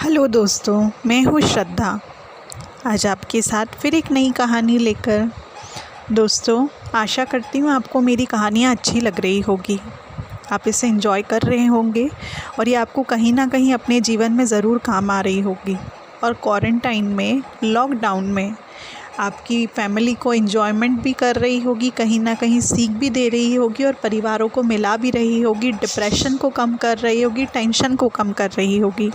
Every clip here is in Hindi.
हेलो दोस्तों, मैं हूँ श्रद्धा। आज आपके साथ फिर एक नई कहानी लेकर। दोस्तों, आशा करती हूँ आपको मेरी कहानियाँ अच्छी लग रही होगी, आप इसे एंजॉय कर रहे होंगे और ये आपको कहीं ना कहीं अपने जीवन में ज़रूर काम आ रही होगी। और क्वारंटाइन में, लॉकडाउन में आपकी फैमिली को एंजॉयमेंट भी कर रही होगी, कहीं ना कहीं सीख भी दे रही होगी और परिवारों को मिला भी रही होगी, डिप्रेशन को कम कर रही होगी, टेंशन को कम कर रही होगी।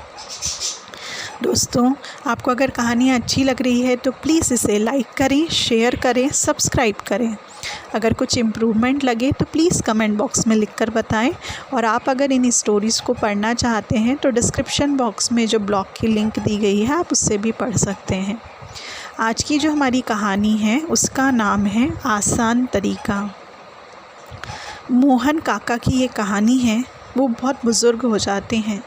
दोस्तों, आपको अगर कहानियाँ अच्छी लग रही है तो प्लीज़ इसे लाइक करें, शेयर करें, सब्सक्राइब करें। अगर कुछ इम्प्रूवमेंट लगे तो प्लीज़ कमेंट बॉक्स में लिखकर बताएं। और आप अगर इन स्टोरीज़ को पढ़ना चाहते हैं तो डिस्क्रिप्शन बॉक्स में जो ब्लॉग की लिंक दी गई है आप उससे भी पढ़ सकते हैं। आज की जो हमारी कहानी है उसका नाम है आसान तरीका। मोहन काका की ये कहानी है। वो बहुत बुज़ुर्ग हो जाते हैं।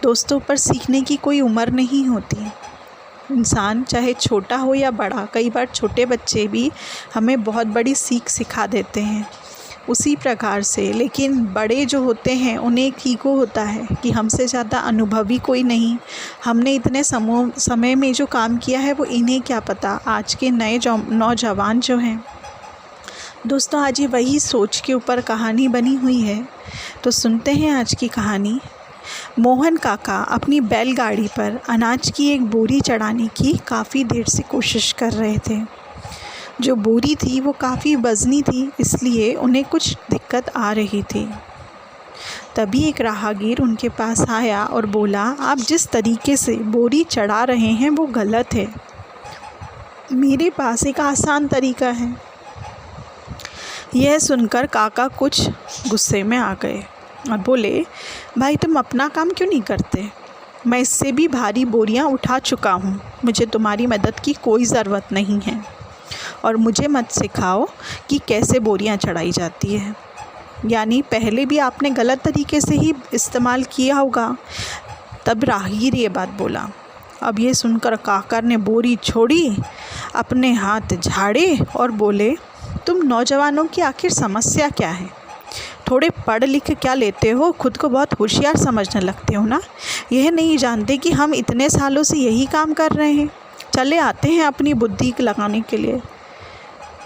दोस्तों, पर सीखने की कोई उम्र नहीं होती। इंसान चाहे छोटा हो या बड़ा, कई बार छोटे बच्चे भी हमें बहुत बड़ी सीख सिखा देते हैं उसी प्रकार से। लेकिन बड़े जो होते हैं उन्हें एक ईगो होता है कि हमसे ज़्यादा अनुभवी कोई नहीं, हमने इतने समय में जो काम किया है वो इन्हें क्या पता, आज के नए नौजवान जो हैं। दोस्तों, आज ये वही सोच के ऊपर कहानी बनी हुई है। तो सुनते हैं आज की कहानी। मोहन काका अपनी बैलगाड़ी पर अनाज की एक बोरी चढ़ाने की काफ़ी देर से कोशिश कर रहे थे। जो बोरी थी वो काफ़ी वज़नी थी, इसलिए उन्हें कुछ दिक्कत आ रही थी। तभी एक राहगीर उनके पास आया और बोला, आप जिस तरीके से बोरी चढ़ा रहे हैं वो गलत है। मेरे पास एक आसान तरीका है। यह सुनकर काका कुछ गुस्से में आ गए और बोले, भाई तुम अपना काम क्यों नहीं करते? मैं इससे भी भारी बोरियां उठा चुका हूँ, मुझे तुम्हारी मदद की कोई ज़रूरत नहीं है। और मुझे मत सिखाओ कि कैसे बोरियां चढ़ाई जाती है। यानी पहले भी आपने गलत तरीके से ही इस्तेमाल किया होगा। तब राहगीर ये बात बोला। अब ये सुनकर काका ने बोरी छोड़ी, अपने हाथ झाड़े और बोले, तुम नौजवानों की आखिर समस्या क्या है? थोड़े पढ़ लिख क्या लेते हो? खुद को बहुत होशियार समझने लगते हो ना? यह नहीं जानते कि हम इतने सालों से यही काम कर रहे हैं। चले आते हैं अपनी बुद्धि लगाने के लिए।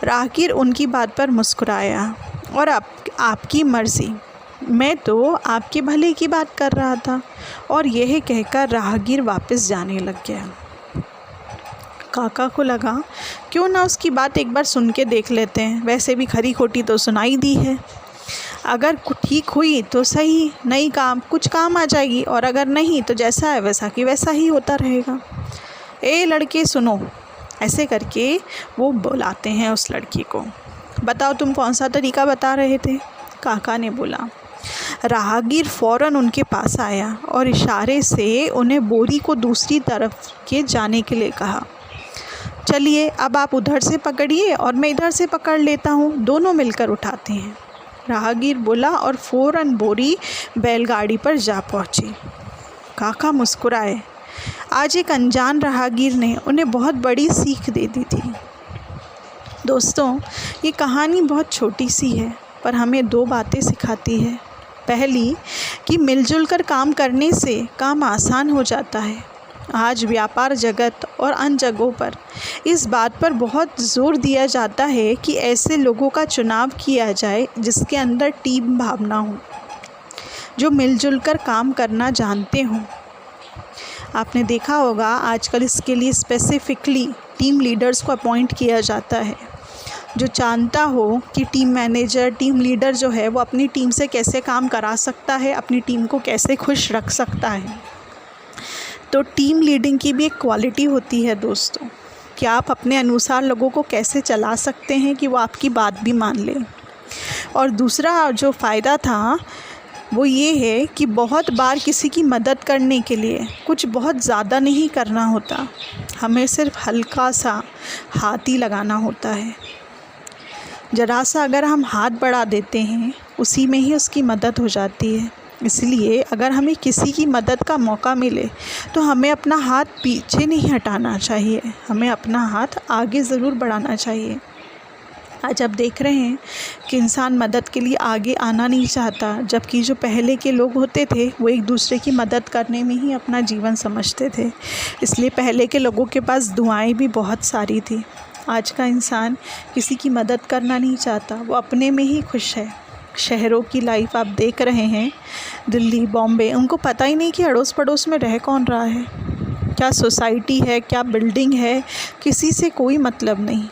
राहगीर उनकी बात पर मुस्कुराया और आपकी मर्ज़ी, मैं तो आपके भले की बात कर रहा था। और यह कहकर राहगीर वापस जाने लग गया। काका को लगा, क्यों ना उसकी बात एक बार सुन के देख लेते हैं, वैसे भी खरी खोटी तो सुनाई दी है। अगर ठीक हुई तो सही, नहीं कुछ काम आ जाएगी, और अगर नहीं तो जैसा है वैसा कि वैसा ही होता रहेगा। ए लड़के सुनो, ऐसे करके वो बुलाते हैं उस लड़की को। बताओ तुम कौन सा तरीका बता रहे थे? काका ने बोला। राहगीर फ़ौरन उनके पास आया और इशारे से उन्हें बोरी को दूसरी तरफ के जाने के लिए कहा। चलिए अब आप उधर से पकड़िए और मैं इधर से पकड़ लेता हूँ, दोनों मिलकर उठाते हैं। राहगीर बोला और फ़ौरन बोरी बैलगाड़ी पर जा पहुँची। काका मुस्कुराए। आज एक अनजान राहगीर ने उन्हें बहुत बड़ी सीख दे दी थी। दोस्तों, ये कहानी बहुत छोटी सी है पर हमें दो बातें सिखाती है। पहली कि मिलजुल कर काम करने से काम आसान हो जाता है। आज व्यापार जगत और अन्य जगहों पर इस बात पर बहुत ज़ोर दिया जाता है कि ऐसे लोगों का चुनाव किया जाए जिसके अंदर टीम भावना हो, जो मिलजुल कर काम करना जानते हों। आपने देखा होगा आजकल इसके लिए स्पेसिफिकली टीम लीडर्स को अपॉइंट किया जाता है, जो जानता हो कि टीम मैनेजर, टीम लीडर जो है वो अपनी टीम से कैसे काम करा सकता है, अपनी टीम को कैसे खुश रख सकता है। तो टीम लीडिंग की भी एक क्वालिटी होती है दोस्तों, कि आप अपने अनुसार लोगों को कैसे चला सकते हैं कि वो आपकी बात भी मान लें। और दूसरा जो फ़ायदा था वो ये है कि बहुत बार किसी की मदद करने के लिए कुछ बहुत ज़्यादा नहीं करना होता, हमें सिर्फ हल्का सा हाथ ही लगाना होता है। ज़रा सा अगर हम हाथ बढ़ा देते हैं उसी में ही उसकी मदद हो जाती है। इसलिए अगर हमें किसी की मदद का मौका मिले तो हमें अपना हाथ पीछे नहीं हटाना चाहिए, हमें अपना हाथ आगे ज़रूर बढ़ाना चाहिए। आज आप देख रहे हैं कि इंसान मदद के लिए आगे आना नहीं चाहता, जबकि जो पहले के लोग होते थे वो एक दूसरे की मदद करने में ही अपना जीवन समझते थे। इसलिए पहले के लोगों के पास दुआएं भी बहुत सारी थी। आज का इंसान किसी की मदद करना नहीं चाहता, वो अपने में ही खुश है। शहरों की लाइफ आप देख रहे हैं, दिल्ली, बॉम्बे, उनको पता ही नहीं कि अड़ोस पड़ोस में रह कौन रहा है, क्या सोसाइटी है, क्या बिल्डिंग है, किसी से कोई मतलब नहीं।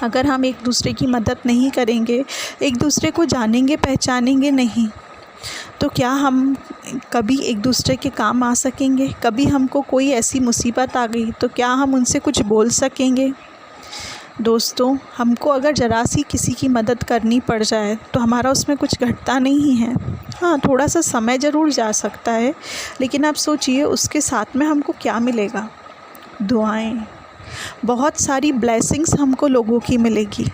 अगर हम एक दूसरे की मदद नहीं करेंगे, एक दूसरे को जानेंगे पहचानेंगे नहीं, तो क्या हम कभी एक दूसरे के काम आ सकेंगे? कभी हमको कोई ऐसी मुसीबत आ गई तो क्या हम उनसे कुछ बोल सकेंगे? दोस्तों, हमको अगर ज़रा सी किसी की मदद करनी पड़ जाए तो हमारा उसमें कुछ घटता नहीं है। हाँ, थोड़ा सा समय ज़रूर जा सकता है, लेकिन आप सोचिए उसके साथ में हमको क्या मिलेगा? दुआएं, बहुत सारी ब्लेसिंग्स हमको लोगों की मिलेगी।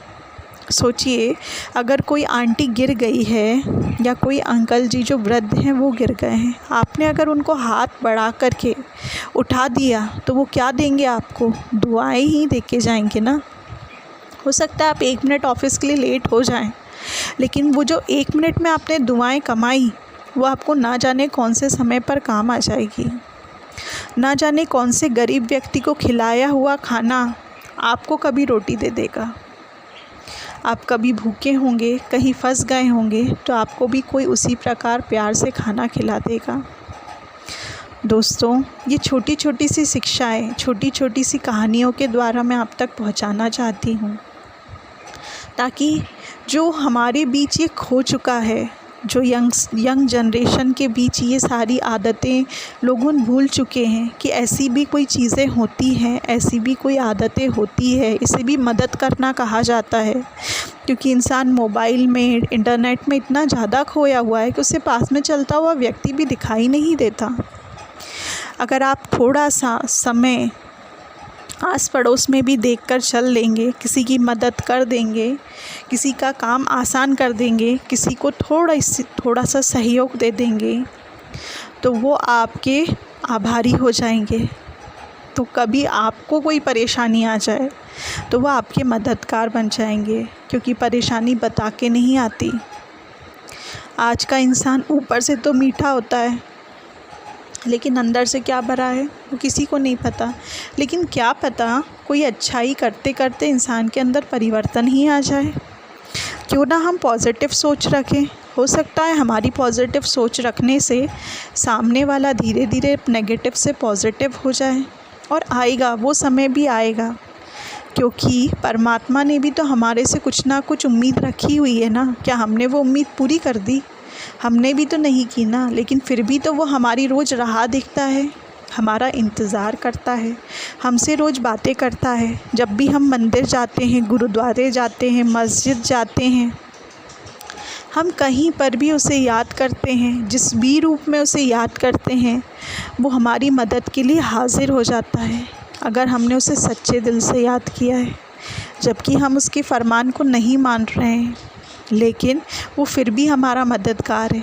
सोचिए, अगर कोई आंटी गिर गई है या कोई अंकल जी जो वृद्ध हैं वो गिर गए हैं, आपने अगर उनको हाथ बढ़ा करके उठा दिया तो वो क्या देंगे आपको? दुआएं ही दे के जाएंगे ना। हो सकता है आप 1 मिनट ऑफिस के लिए लेट हो जाएं, लेकिन वो जो 1 मिनट में आपने दुआएं कमाई वो आपको ना जाने कौन से समय पर काम आ जाएगी। ना जाने कौन से गरीब व्यक्ति को खिलाया हुआ खाना आपको कभी रोटी दे देगा। आप कभी भूखे होंगे, कहीं फंस गए होंगे, तो आपको भी कोई उसी प्रकार प्यार से खाना खिला देगा। दोस्तों, ये छोटी छोटी सी शिक्षाएं, छोटी छोटी सी कहानियों के द्वारा मैं आप तक पहुंचाना चाहती हूं, ताकि जो हमारे बीच ये खो चुका है, जो यंग जनरेशन के बीच ये सारी आदतें लोगों भूल चुके हैं कि ऐसी भी कोई चीज़ें होती हैं, ऐसी भी कोई आदतें होती है, इसे भी मदद करना कहा जाता है। क्योंकि इंसान मोबाइल में, इंटरनेट में इतना ज़्यादा खोया हुआ है कि उसे पास में चलता हुआ व्यक्ति भी दिखाई नहीं देता। अगर आप थोड़ा सा समय आस पड़ोस में भी देखकर चल लेंगे, किसी की मदद कर देंगे, किसी का काम आसान कर देंगे, किसी को थोड़ा सा सहयोग दे देंगे, तो वो आपके आभारी हो जाएंगे। तो कभी आपको कोई परेशानी आ जाए तो वो आपके मददगार बन जाएंगे, क्योंकि परेशानी बता के नहीं आती। आज का इंसान ऊपर से तो मीठा होता है, लेकिन अंदर से क्या भरा है वो किसी को नहीं पता। लेकिन क्या पता कोई अच्छाई करते करते इंसान के अंदर परिवर्तन ही आ जाए। क्यों ना हम पॉजिटिव सोच रखें। हो सकता है हमारी पॉजिटिव सोच रखने से सामने वाला धीरे धीरे नेगेटिव से पॉजिटिव हो जाए, और आएगा, वो समय भी आएगा, क्योंकि परमात्मा ने भी तो हमारे से कुछ ना कुछ उम्मीद रखी हुई है ना। क्या हमने वो उम्मीद पूरी कर दी? हमने भी तो नहीं की ना, लेकिन फिर भी तो वो हमारी रोज़ राह देखता है, हमारा इंतज़ार करता है, हमसे रोज़ बातें करता है। जब भी हम मंदिर जाते हैं, गुरुद्वारे जाते हैं, मस्जिद जाते हैं, हम कहीं पर भी उसे याद करते हैं, जिस भी रूप में उसे याद करते हैं, वो हमारी मदद के लिए हाजिर हो जाता है, अगर हमने उसे सच्चे दिल से याद किया है। जबकि हम उसके फरमान को नहीं मान रहे हैं, लेकिन वो फिर भी हमारा मददगार है।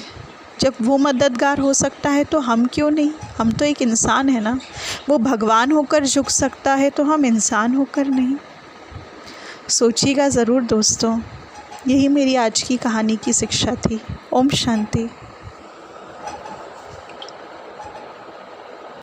जब वो मददगार हो सकता है तो हम क्यों नहीं? हम तो एक इंसान है ना। वो भगवान होकर झुक सकता है तो हम इंसान होकर नहीं? सोचिएगा ज़रूर दोस्तों। यही मेरी आज की कहानी की शिक्षा थी। ओम शांति।